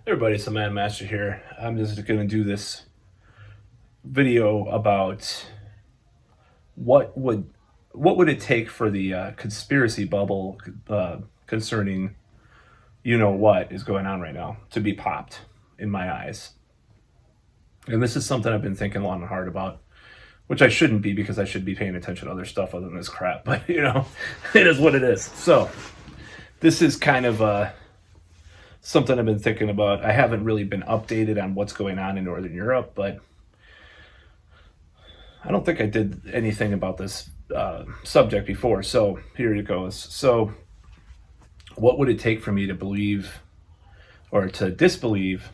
Everybody, it's the Man Master here. I'm just going to do this video about what would what would it take for the conspiracy bubble concerning what is going on right now to be popped in my eyes. And this is something I've been thinking long and hard about, which I shouldn't be because I should be paying attention to other stuff other than this crap. But it is what it is. So this is kind of something I've been thinking about. I haven't really been updated on what's going on in Northern Europe, but I don't think I did anything about this subject before. So here it goes. So, what would it take for me to believe or to disbelieve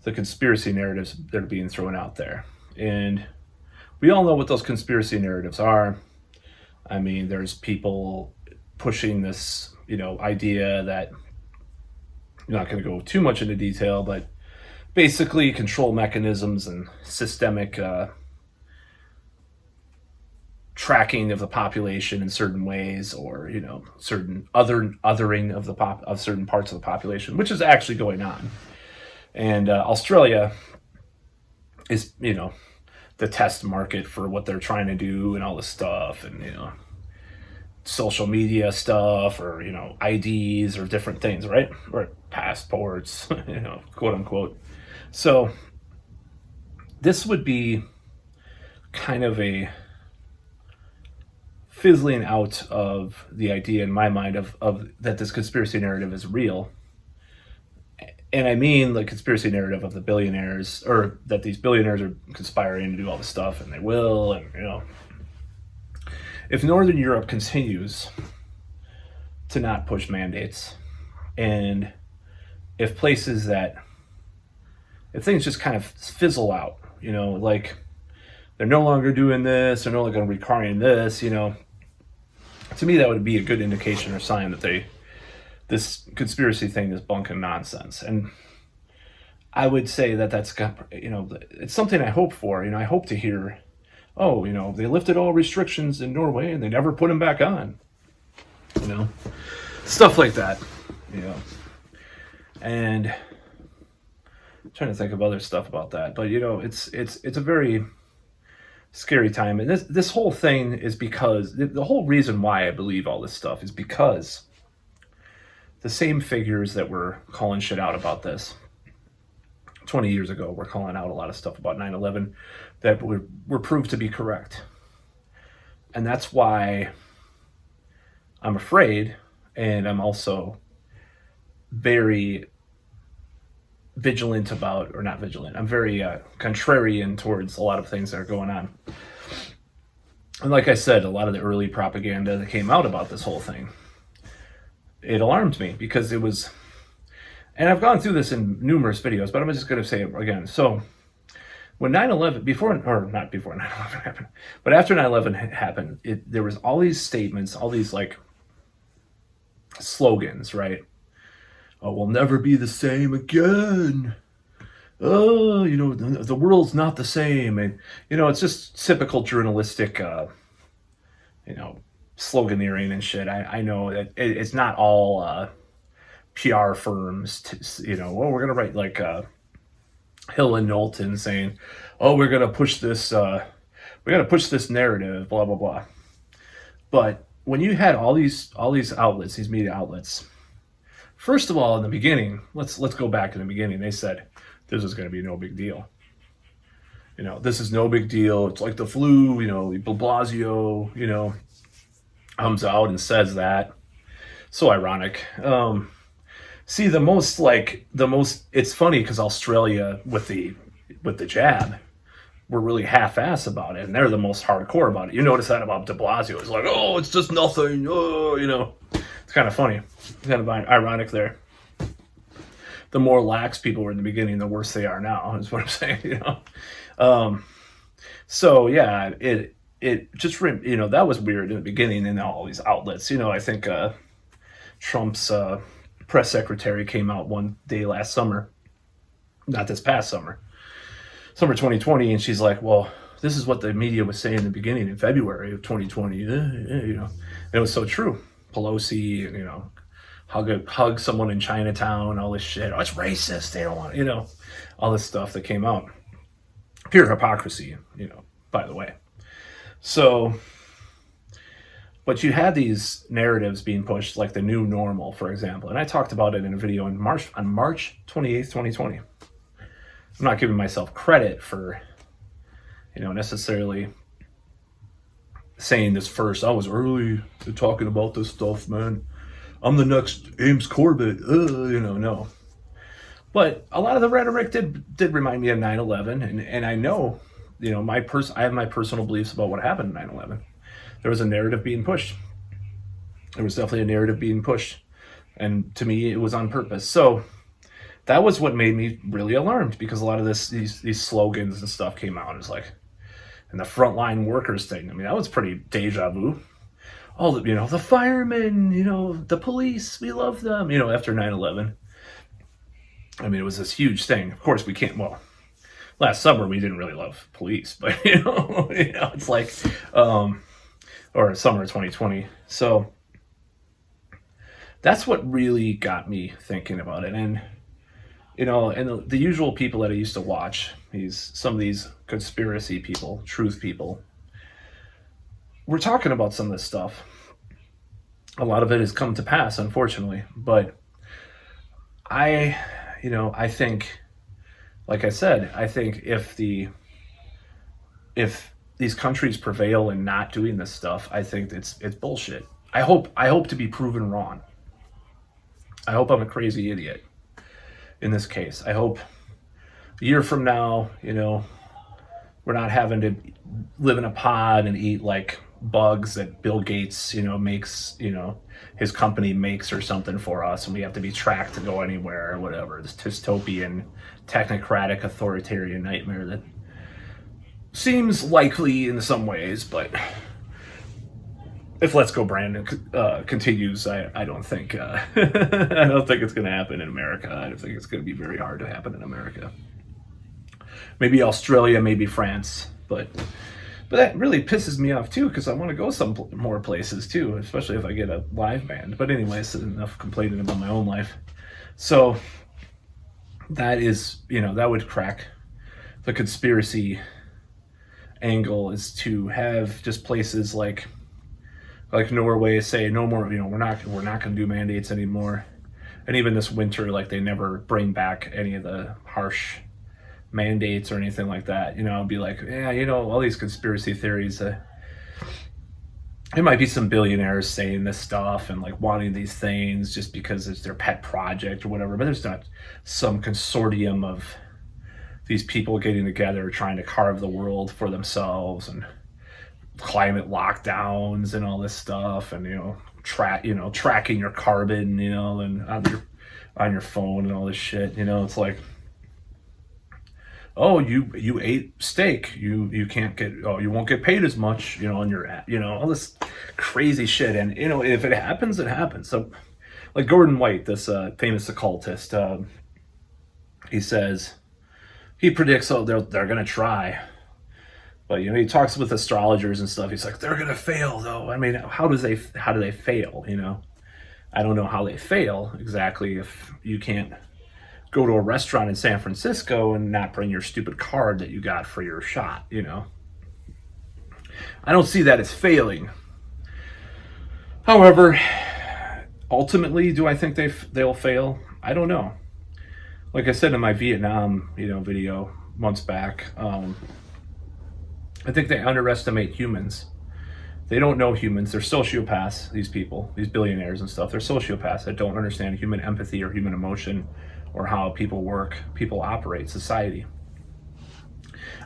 the conspiracy narratives that are being thrown out there? And we all know what those conspiracy narratives are. I mean, there's people pushing this, idea that I'm not going to go too much into detail, but basically control mechanisms and systemic tracking of the population in certain ways, or certain othering of of certain parts of the population, which is actually going on. And Australia is the test market for what they're trying to do and all this stuff, and social media stuff, or IDs or different things, right? Or passports, quote unquote. So this would be kind of a fizzling out of the idea in my mind of that this conspiracy narrative is real. And I mean the conspiracy narrative of the billionaires, or that these billionaires are conspiring to do all this stuff, and they will. And if Northern Europe continues to not push mandates, and if things just kind of fizzle out, like they're no longer doing this, they're no longer requiring this, to me that would be a good indication or sign that this conspiracy thing is bunk and nonsense. And I would say that's it's something I hope for. I hope to hear, oh, they lifted all restrictions in Norway and they never put them back on, stuff like that, and I'm trying to think of other stuff about that. But it's a very scary time. And this whole thing is because the whole reason why I believe all this stuff is because the same figures that were calling shit out about this 20 years ago were calling out a lot of stuff about 9/11 that were proved to be correct. And that's why I'm afraid, and I'm also very vigilant about, or not vigilant, I'm very contrarian towards a lot of things that are going on. And like I said, a lot of the early propaganda that came out about this whole thing, it alarmed me because it was, and I've gone through this in numerous videos, but I'm just going to say it again. So when 9/11, not before 9/11 happened, but after 9/11 happened, there was all these statements, all these like slogans, right? Oh, we'll never be the same again. Oh, the world's not the same. And, it's just typical journalistic, sloganeering and shit. I know that it's not all PR firms, we're going to write like Hill and Knowlton saying, oh, we're going to push this, narrative, blah, blah, blah. But when you had all these outlets, these media outlets, first of all, in the beginning, let's go back to the beginning. They said this is going to be no big deal. This is no big deal. It's like the flu. Bill Blasio, comes out and says that. So ironic. See, it's funny because Australia with the jab, were really half-ass about it, and they're the most hardcore about it. You notice that about de Blasio. It's like, oh, it's just nothing. Oh, it's kind of funny. It's kind of ironic there. The more lax people were in the beginning, the worse they are now, is what I'm saying, So, yeah, it just, that was weird in the beginning, and all these outlets. I think Trump's press secretary came out one day last summer, not this past summer, summer 2020, and she's like, well, this is what the media was saying in the beginning in February of 2020, and it was so true. Pelosi and, hug someone in Chinatown, all this shit. Oh, it's racist. They don't want, all this stuff that came out. Pure hypocrisy, by the way. So, but you had these narratives being pushed, like the new normal, for example. And I talked about it in a video on March 28th, 2020. I'm not giving myself credit for, necessarily saying this first. I was early to talking about this stuff, man. I'm the next Ames Corbett. No. But a lot of the rhetoric did remind me of 9/11, and I know, I have my personal beliefs about what happened in 9/11. There was a narrative being pushed. There was definitely a narrative being pushed, and to me, it was on purpose. So that was what made me really alarmed, because a lot of these slogans and stuff came out. It's like, and the frontline workers thing. I mean, that was pretty deja vu. All the, the firemen, the police, we love them. After 9/11. I mean, it was this huge thing. Of course, we can't. Well, last summer we didn't really love police, but it's like, or summer 2020. So that's what really got me thinking about it. And and the usual people that I used to watch, some of these conspiracy people, truth people, we're talking about some of this stuff. A lot of it has come to pass, unfortunately. But I think, like I said, I think if these countries prevail in not doing this stuff, I think it's bullshit. I hope to be proven wrong. I hope I'm a crazy idiot in this case. I hope a year from now, we're not having to live in a pod and eat like bugs that Bill Gates, makes, his company makes or something for us, and we have to be tracked to go anywhere or whatever. This dystopian, technocratic, authoritarian nightmare that seems likely in some ways, but if Let's Go Brandon continues, I don't think I don't think it's going to happen in America. I don't think it's going to be very hard to happen in America. Maybe Australia, maybe France, but that really pisses me off too, because I want to go some more places too, especially if I get a live band. But anyways, enough complaining about my own life. So that is, that would crack the conspiracy angle, is to have just places like Norway say no more, we're not going to do mandates anymore. And even this winter, like, they never bring back any of the harsh mandates or anything like that. I'd be like, yeah, all these conspiracy theories, there might be some billionaires saying this stuff and like wanting these things just because it's their pet project or whatever, but there's not some consortium of these people getting together trying to carve the world for themselves, and climate lockdowns and all this stuff, and tracking your carbon, and on your phone and all this shit. It's like, oh, you ate steak, you can't get, you won't get paid as much, on your app, all this crazy shit. And if it happens, it happens. So like Gordon White, this famous occultist, he says, he predicts, they're gonna try, but he talks with astrologers and stuff. He's like, they're gonna fail though. I mean, how do they fail? I don't know how they fail exactly if you can't go to a restaurant in San Francisco and not bring your stupid card that you got for your shot. I don't see that as failing. However, ultimately, do I think they'll fail? I don't know. Like I said in my Vietnam, video months back, I think they underestimate humans. They don't know humans. They're sociopaths, these people, these billionaires and stuff. They're sociopaths that don't understand human empathy or human emotion or how people work, people operate, society.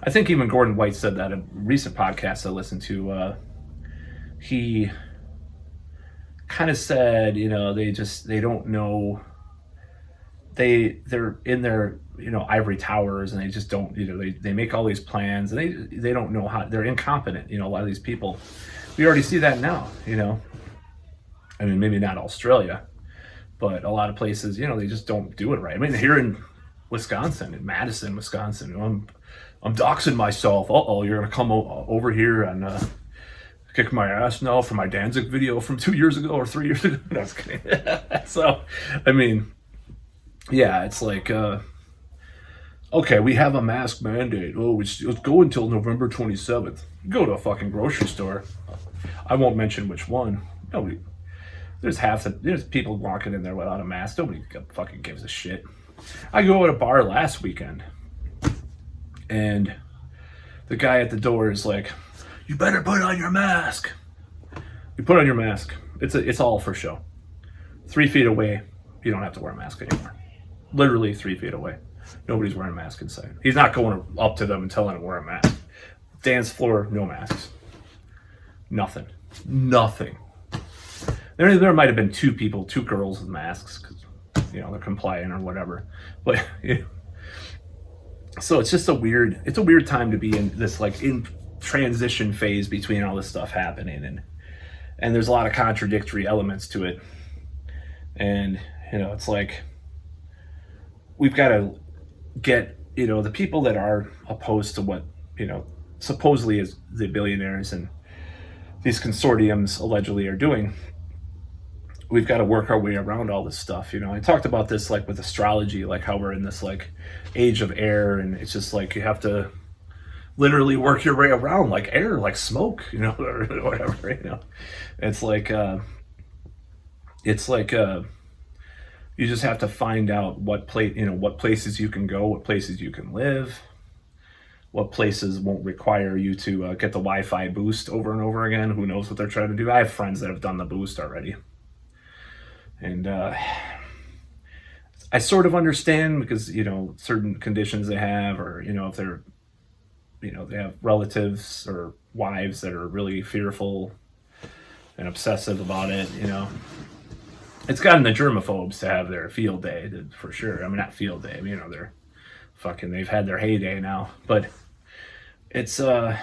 I think even Gordon White said that in a recent podcast I listened to. He kind of said, they don't know. They're in their ivory towers, and they just don't, they make all these plans, and they don't know how. They're incompetent. A lot of these people, we already see that now. I mean, maybe not Australia, but a lot of places, they just don't do it right. I mean, here in Wisconsin, in Madison, Wisconsin, I'm doxing myself. You're gonna come over here and kick my ass now for my Danzig video from 2 years ago or 3 years ago. No, I was kidding. So, I mean, yeah, it's like, okay, we have a mask mandate. Oh, let's go until November 27th. Go to a fucking grocery store. I won't mention which one. Nobody. There's people walking in there without a mask. Nobody fucking gives a shit. I go to a bar last weekend, and the guy at the door is like, "You better put on your mask." You put on your mask. It's all for show. 3 feet away, you don't have to wear a mask anymore. Literally 3 feet away. Nobody's wearing a mask inside. He's not going up to them and telling them to wear a mask. Dance floor, no masks. Nothing. There might have been 2 girls with masks, because they're compliant or whatever. But so it's just a weird time to be in this, like, in transition phase between all this stuff happening, and there's a lot of contradictory elements to it, and it's like we've got to get the people that are opposed to what supposedly is the billionaires and these consortiums allegedly are doing. We've got to work our way around all this stuff. I talked about this, like, with astrology, like how we're in this, like, age of air, and it's just like you have to literally work your way around, like air, like smoke, or whatever. It's like you just have to find out what places you can go, what places you can live, what places won't require you to get the Wi-Fi boost over and over again. Who knows what they're trying to do? I have friends that have done the boost already. And I sort of understand, because certain conditions they have, or if they're they have relatives or wives that are really fearful and obsessive about it. It's gotten the germaphobes to have their field day, for sure. I mean, not field day, they're they've had their heyday now. But it's a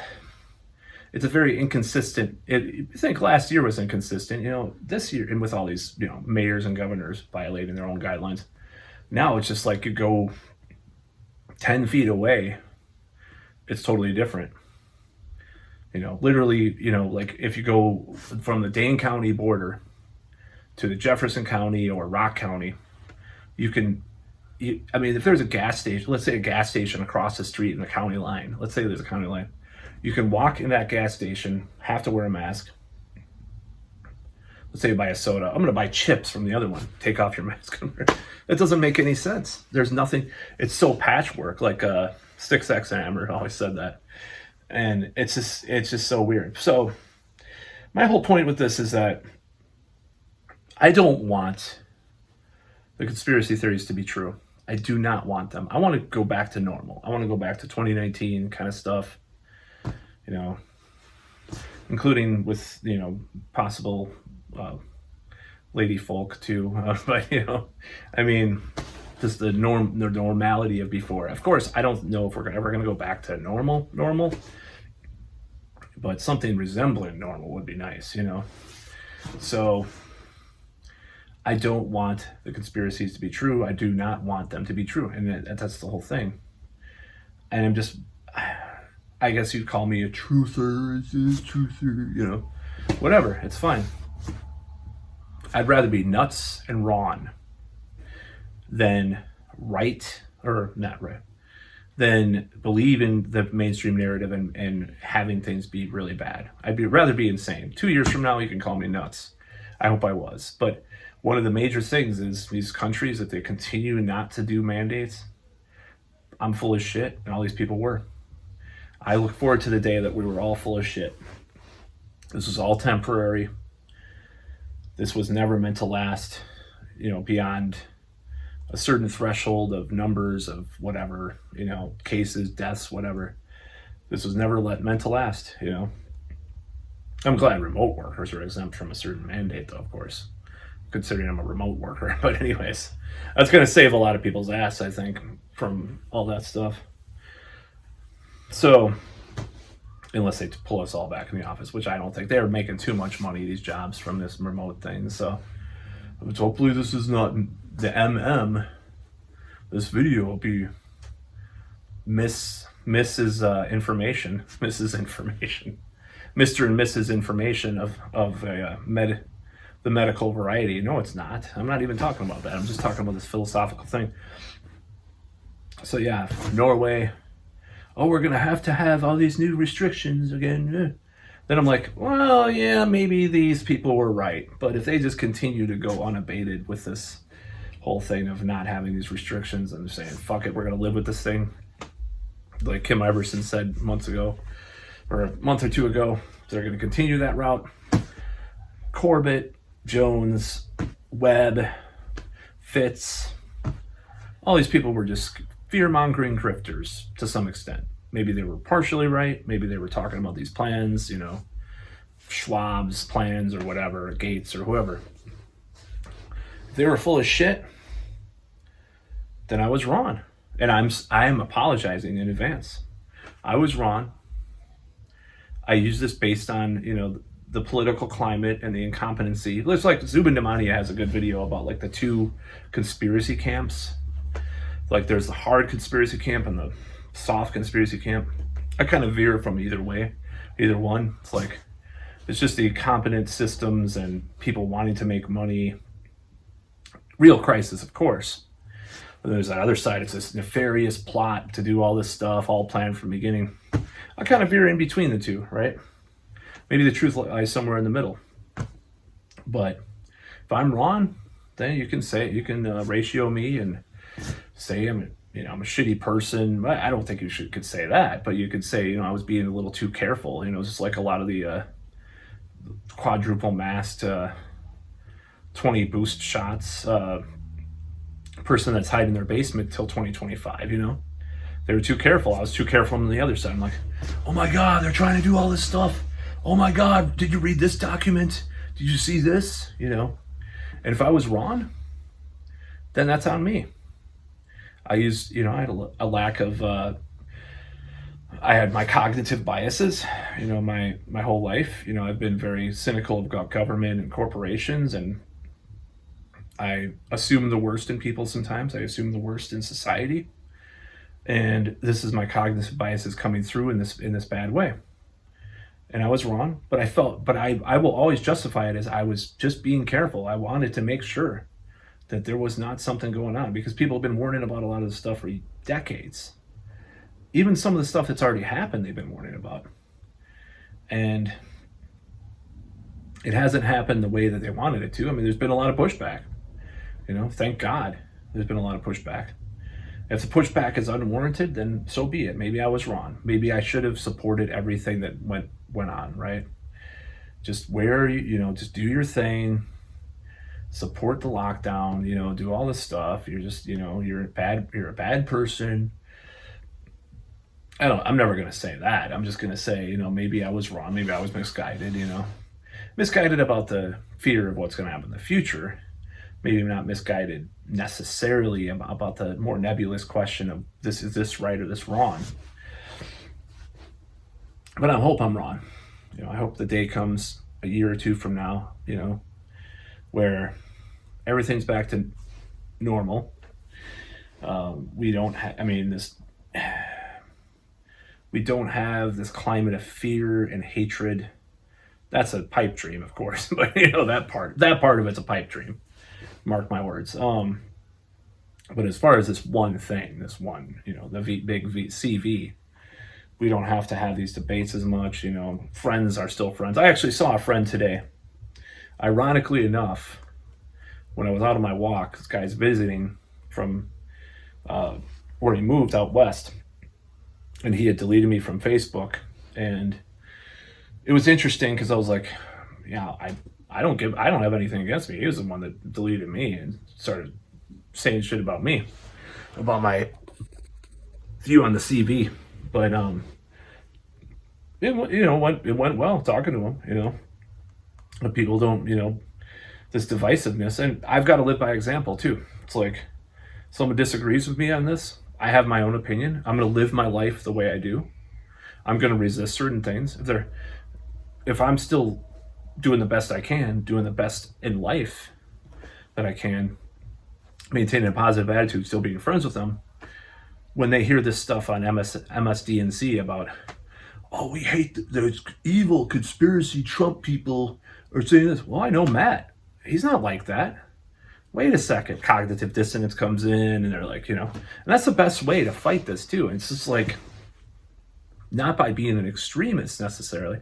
very inconsistent. I think last year was inconsistent. This year, and with all these mayors and governors violating their own guidelines, now it's just like you go 10 feet away, it's totally different. Literally, like if you go from the Dane County border to the Jefferson County or Rock County, if there's a gas station, let's say a gas station across the street in the county line, let's say there's a county line, you can walk in that gas station, have to wear a mask. Let's say you buy a soda. I'm going to buy chips from the other one. Take off your mask. That doesn't make any sense. There's nothing. It's so patchwork, like Sticks X and Hammer always said that. And it's just so weird. So my whole point with this is that I don't want the conspiracy theories to be true. I do not want them. I want to go back to normal. I want to go back to 2019 kind of stuff, including with, possible lady folk too. But, just the normality of before. Of course, I don't know if we're ever going to go back to normal, but something resembling normal would be nice, So I don't want the conspiracies to be true. I do not want them to be true. And that's the whole thing. And I'm just, I guess you'd call me a truther, whatever. It's fine. I'd rather be nuts and wrong than than believe in the mainstream narrative and having things be really bad. I'd rather be insane. 2 years from now, you can call me nuts. I hope I was. But one of the major things is these countries, if they continue not to do mandates, I'm full of shit, and all these people were. I look forward to the day that we were all full of shit. This was all temporary. This was never meant to last, beyond a certain threshold of numbers of whatever, cases, deaths, whatever. This was never meant to last, I'm glad remote workers are exempt from a certain mandate, though, of course, considering I'm a remote worker. But anyways, that's going to save a lot of people's ass, I think, from all that stuff. So, unless they pull us all back in the office, which I don't think. They're making too much money, these jobs, from this remote thing. So, hopefully this is not the This video will be Mrs. Information. Mr. and Mrs. information of the medical variety. No, it's not. I'm not even talking about that. I'm just talking about this philosophical thing. So yeah, Norway. Oh, we're gonna have to have all these new restrictions again. Then I'm like, well, yeah, maybe these people were right, but if they just continue to go unabated with this whole thing of not having these restrictions and saying, fuck it, we're gonna live with this thing, like Kim Iverson said months ago, or a month or two ago, they're gonna continue that route. Corbett, Jones, Webb, Fitz, all these people were just fear-mongering grifters to some extent. Maybe they were partially right. Maybe they were talking about these plans, Schwab's plans or whatever, Gates or whoever. If they were full of shit, then I was wrong. And I am apologizing in advance. I was wrong. I use this based on, the political climate and the incompetency. It's like Zubin Damania has a good video about like the two conspiracy camps. Like there's the hard conspiracy camp and the soft conspiracy camp. I kind of veer from either one. It's like, it's just the incompetent systems and people wanting to make money. Real crisis, of course. But there's that other side. It's this nefarious plot to do all this stuff, all planned from the beginning. I kind of veer in between the two, right? Maybe the truth lies somewhere in the middle. But if I'm wrong, then you can ratio me and say I'm a shitty person. I don't think you could say that, but you could say, I was being a little too careful. Just like a lot of the quadruple masked 20 boost shots person that's hiding in their basement till 2025. They were too careful. I was too careful on the other side. I'm like, oh my God, they're trying to do all this stuff. Oh my God, did you read this document? Did you see this? And if I was wrong, then that's on me. I used, I had a lack of, I had my cognitive biases, my whole life. I've been very cynical about government and corporations, and I assume the worst in people sometimes. I assume the worst in society. And this is my cognitive biases coming through in this bad way. And I was wrong, but I will always justify it as I was just being careful. I wanted to make sure that there was not something going on, because people have been warning about a lot of this stuff for decades. Even some of the stuff that's already happened, they've been warning about. And it hasn't happened the way that they wanted it to. I mean, there's been a lot of pushback. Thank God there's been a lot of pushback. If the pushback is unwarranted, then so be it. Maybe I was wrong. Maybe I should have supported everything that went on, right? Just just do your thing. Support the lockdown, do all this stuff. You're just, you're a bad person. I'm never going to say that. I'm just going to say, maybe I was wrong. Maybe I was misguided, misguided about the fear of what's going to happen in the future. Maybe not misguided necessarily about the more nebulous question of is this right or this wrong. But I hope I'm wrong. I hope the day comes a year or two from now, where everything's back to normal. We don't have this climate of fear and hatred. That's a pipe dream, of course, but that part of it's a pipe dream. Mark my words. But as far as this one thing, the big CV, we don't have to have these debates as much. Friends are still friends. I actually saw a friend today. Ironically enough, when I was out on my walk, this guy's visiting from where he moved out west, and he had deleted me from Facebook. And it was interesting because I was like, yeah, I don't have anything against me. He was the one that deleted me and started saying shit about me, about my view on the CV. But it went well talking to him. But people don't, this divisiveness, and I've got to live by example too. It's like, someone disagrees with me on this, I have my own opinion. I'm going to live my life the way I do. I'm going to resist certain things. If I'm still doing the best I can, doing the best in life that I can, maintaining a positive attitude, still being friends with them, when they hear this stuff on MSDNC about, oh, we hate those evil conspiracy Trump people are saying this. Well, I know Matt. He's not like that. Wait a second. Cognitive dissonance comes in, and they're like, and that's the best way to fight this too. And it's just like, not by being an extremist necessarily,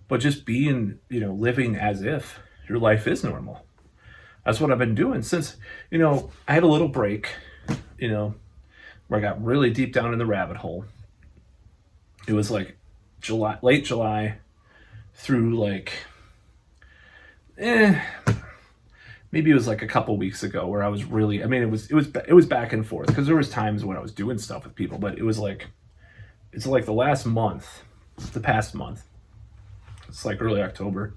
but just being, living as if your life is normal. That's what I've been doing since, I had a little break, where I got really deep down in the rabbit hole. It was like late July through like, maybe it was like a couple weeks ago where I was really, it was back and forth because there was times when I was doing stuff with people, but it's like the past month, it's like early October,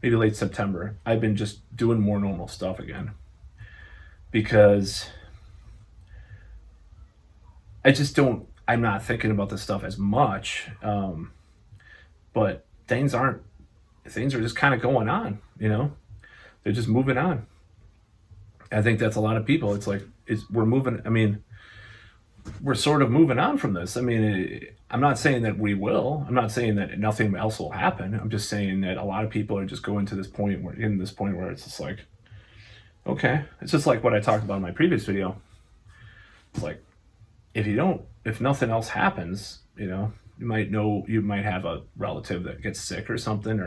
maybe late September, I've been just doing more normal stuff again because I'm not thinking about this stuff as much, but things are just kind of going on, they're just moving on. I think that's a lot of people. It's like, we're sort of moving on from this. I'm not saying that we will. I'm not saying that nothing else will happen. I'm just saying that a lot of people are just going to this point where it's just like, okay. It's just like what I talked about in my previous video. It's like, if nothing else happens, you might have a relative that gets sick or something,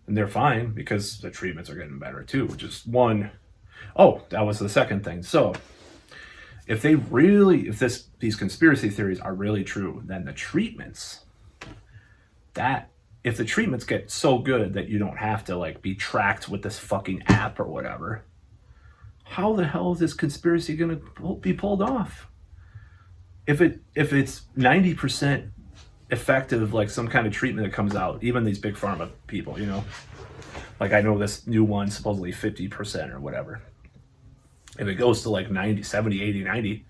and they're fine because the treatments are getting better too, which is one. Oh, that was the second thing. So if these conspiracy theories are really true, then the treatments get so good that you don't have to like be tracked with this fucking app or whatever, how the hell is this conspiracy going to be pulled off? If it's 90% effective, like some kind of treatment that comes out, even these big pharma people, like I know this new one, supposedly 50% or whatever. If it goes to like 90, 70, 80, 90,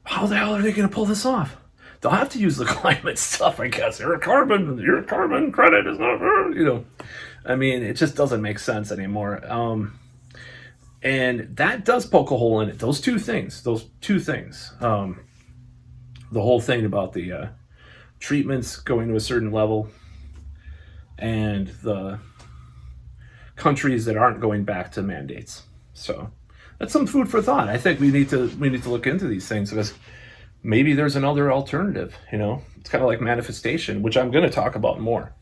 how the hell are they going to pull this off? They'll have to use the climate stuff, I guess. Your carbon credit is not, it just doesn't make sense anymore. And that does poke a hole in it. Those two things. The whole thing about the treatments going to a certain level and the countries that aren't going back to mandates. So that's some food for thought. I think we need to look into these things because maybe there's another alternative. It's kind of like manifestation, which I'm going to talk about more.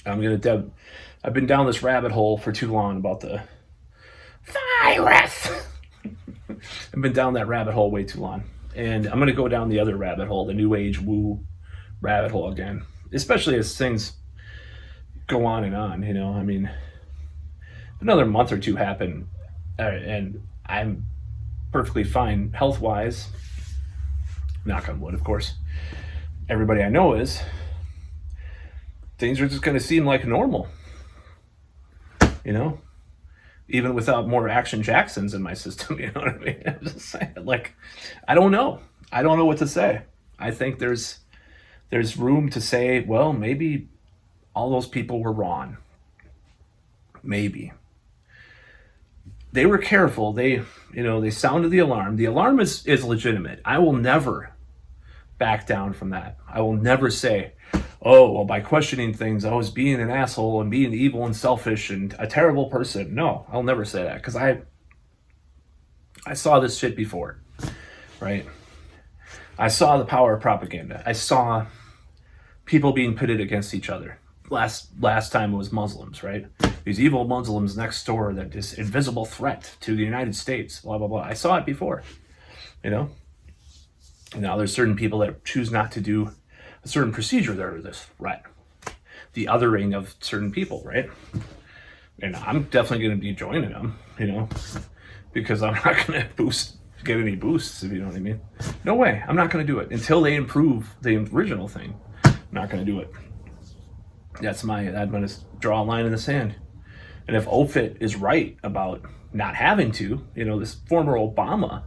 I've been down this rabbit hole for too long about the virus. I've been down that rabbit hole way too long. And I'm going to go down the other rabbit hole, the new age woo rabbit hole again, especially as things go on and on, another month or two happen and I'm perfectly fine health-wise, knock on wood, of course. Everybody I know is. Things are just going to seem like normal, even without more Action Jacksons in my system, you know what I mean? I'm just saying, like, I don't know what to say. I think there's room to say, well, maybe all those people were wrong. Maybe. They were careful. They sounded the alarm. The alarm is legitimate. I will never back down from that. I will never say, oh, well, by questioning things, I was being an asshole and being evil and selfish and a terrible person. No, I'll never say that because I saw this shit before, right? I saw the power of propaganda. I saw people being pitted against each other. Last time it was Muslims, right? These evil Muslims next door, that this invisible threat to the United States, blah, blah, blah. I saw it before, Now there's certain people that choose not to do a certain procedure that are this threat. The othering of certain people, right? And I'm definitely going to be joining them, because I'm not going to get any boosts, if you know what I mean. No way. I'm not going to do it until they improve the original thing. I'm not going to do it. I'm going to draw a line in the sand. And if OFIT is right about not having to, this former Obama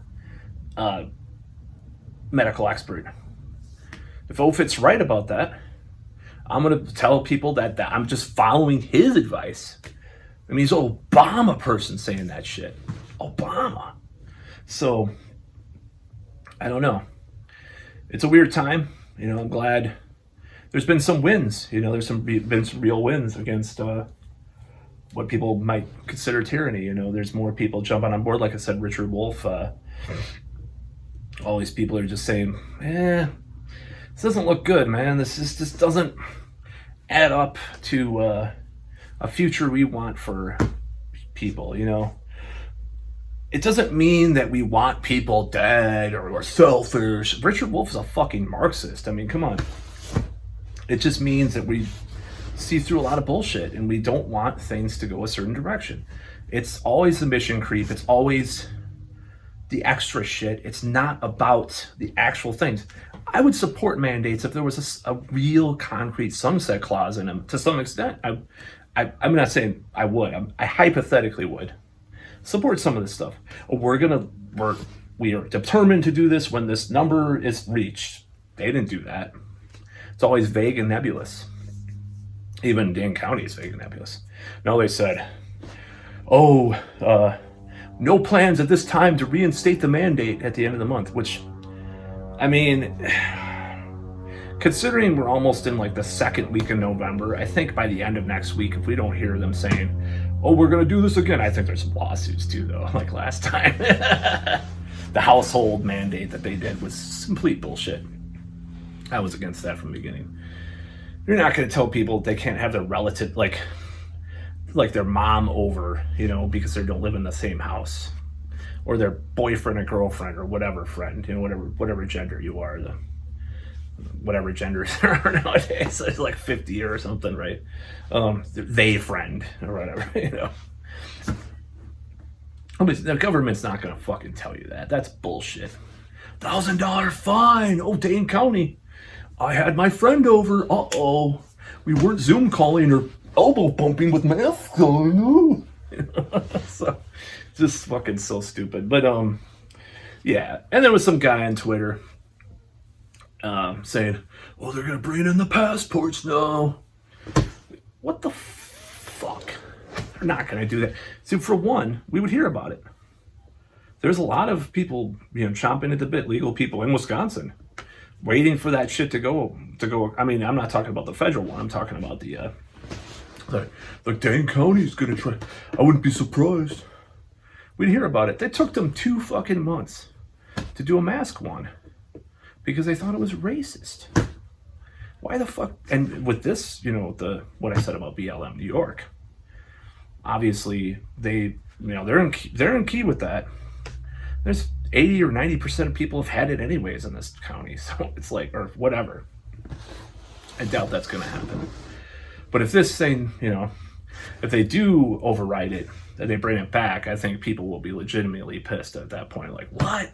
medical expert, if OFIT's right about that, I'm going to tell people that I'm just following his advice. He's an Obama person saying that shit. Obama. So, I don't know. It's a weird time. I'm glad there's been some wins. There's been some real wins against what people might consider tyranny. There's more people jumping on board. Like I said, Richard Wolff. All these people are just saying, this doesn't look good, man. This doesn't add up to a future we want for people. It doesn't mean that we want people dead or selfish. Richard Wolff is a fucking Marxist. I mean, come on. It just means that we see through a lot of bullshit and we don't want things to go a certain direction. It's always the mission creep. It's always the extra shit. It's not about the actual things. I would support mandates if there was a real concrete sunset clause in them to some extent. I'm not saying I would. I hypothetically would support some of this stuff. We are determined to do this when this number is reached. They didn't do that. It's always vague and nebulous. Even Dane County is vague and nebulous. No, they said, no plans at this time to reinstate the mandate at the end of the month, which, I mean, considering we're almost in like the second week of November, I think by the end of next week, if we don't hear them saying, we're going to do this again, I think there's some lawsuits too, though, like last time. The household mandate that they did was complete bullshit. I was against that from the beginning. You're not going to tell people they can't have their relative, like their mom over, because they don't live in the same house, or their boyfriend or girlfriend or whatever friend, whatever gender you are, whatever genders there are nowadays. It's like 50 or something, right? They friend or whatever, The government's not gonna fucking tell you that. That's bullshit. $1,000 fine. Oh, Dane County. I had my friend over. We weren't Zoom calling or elbow bumping with masks on. So, just fucking so stupid. But yeah. And there was some guy on Twitter saying, they're gonna bring in the passports now. What the fuck? They're not gonna do that. So for one, we would hear about it. There's a lot of people, chomping at the bit, legal people in Wisconsin, waiting for that shit to go. I mean, I'm not talking about the federal one. I'm talking about the Dane County's gonna try. I wouldn't be surprised. We'd hear about it. It took them 2 fucking months to do a mask one because they thought it was racist. Why the fuck? And with this, what I said about BLM New York, obviously they're in key with that. There's 80 or 90% of people have had it anyways in this county, so it's like, or whatever. I doubt that's going to happen. But if this thing, if they do override it and they bring it back, I think people will be legitimately pissed at that point. Like, what?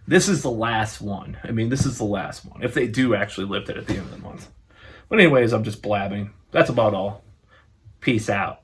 This is the last one. I mean, this is the last one. If they do actually lift it at the end of the month. But anyways, I'm just blabbing. That's about all. Peace out.